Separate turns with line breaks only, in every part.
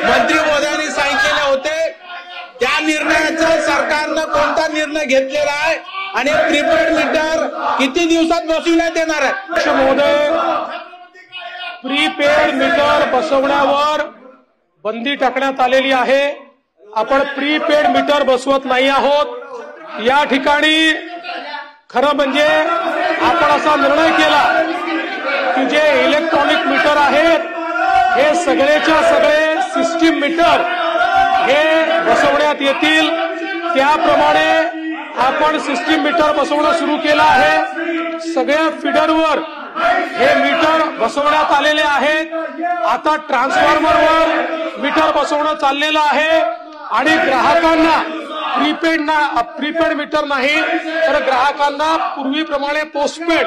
मंत्री महोदयांनी सांगितलेले होते त्या निर्णयाचा सरकारनं कोणता निर्णय घेतलेला आहे आणि प्रीपेड मीटर किती दिवसात बसविण्यात येणार आहे?
महोदय, प्रीपेड मीटर बसवण्यावर बंदी टाकण्यात आलेली आहे। आपण प्रीपेड मीटर बसवत नाही आहोत। या ठिकाणी खरं म्हणजे आपण असा निर्णय केला की जे इलेक्ट्रॉनिक मीटर आहेत हे सगळेच्या सगळे सिस्टीम मीटर हे बसवण्यात येतील। त्याप्रमाणे आपण सिस्टीम मीटर बसवणं सुरू केलं आहे। सगळ्या फीडरवर हे मीटर बसवण्यात आलेले आहेत। आता ट्रान्सफॉर्मरवर मीटर बसवणं चाललेलं आहे आणि ग्राहकांना प्रीपेड मीटर नाही तर ग्राहकांना पूर्वीप्रमाणे पोस्टपेड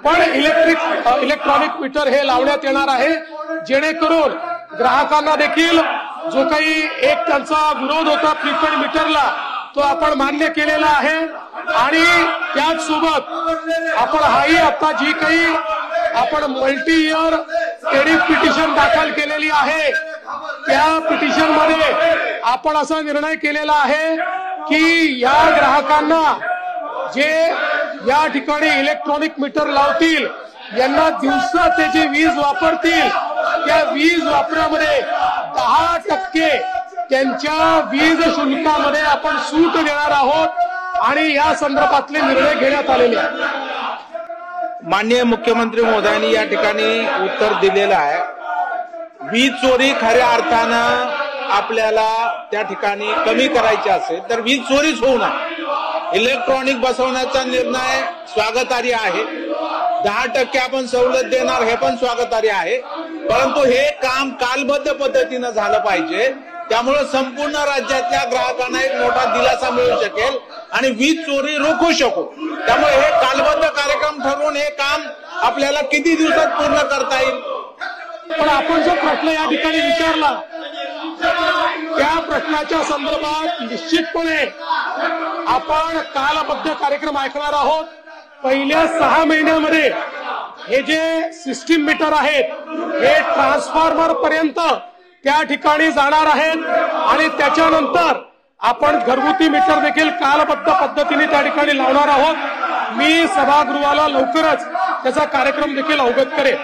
पण इलेक्ट्रॉनिक मीटर हे लावण्यात येणार आहे, जेणेकरून ग्राहकांना देखील जो काही एक त्यांचा विरोध होता प्रीपेड मीटरला तो आपण मान्य केलेला आहे। आणि त्याच सोबत आपण हाही आता जी काही आपण मल्टी इयर टेरिफ पिटिशन दाखल केलेली आहे त्या पिटिशन मध्ये आपण असा निर्णय केलेला आहे की या ग्राहकांना जे या ठिकाणी इलेक्ट्रॉनिक मीटर लावतील यांना दिवसा ते जी वीज वापरतील त्या वीज वापरामध्ये 10% त्यांच्या वीज शुल्कामध्ये आपण सूट देणार आहोत आणि या संदर्भातले निर्णय घेण्यात आलेले आहेत।
माननीय मुख्यमंत्री महोदयांनी या ठिकाणी उत्तर दिलेलं आहे। वीज चोरी खऱ्या अर्थानं आपल्याला त्या ठिकाणी कमी करायची असेल तर वीज चोरीच होऊ नये। इलेक्ट्रॉनिक बसवण्याचा निर्णय स्वागतार्ह आहे। 10% आपण सवलत देणार हे पण स्वागतार्ह आहे, परंतु हे काम कालबद्ध पद्धतीनं झालं पाहिजे। त्यामुळे संपूर्ण राज्यातल्या ग्राहकांना एक मोठा दिलासा मिळू शकेल आणि वीज चोरी रोखू शकू। त्यामुळे हे कालबद्ध कार्यक्रम ठरवून हे काम आपल्याला किती दिवसात पूर्ण करता येईल?
पण आपण जो प्रश्न या ठिकाणी विचारला त्या प्रश्नाच्या संदर्भात निश्चितपणे आपण कालबद्ध कार्यक्रम ऐकणार आहोत। पहिल्या 6 महिन्यामध्ये हे जे सिस्टीम मीटर आहेत हे ट्रान्सफॉर्मर पर्यंत त्या ठिकाणी जाणार आहेत आणि त्याच्यानंतर आपण घरगुती मीटर देखील कालबद्ध पद्धतीने त्या ठिकाणी लावणार आहोत। मी सभागृहाला लवकरच त्याचा कार्यक्रम देखील अवगत करेन।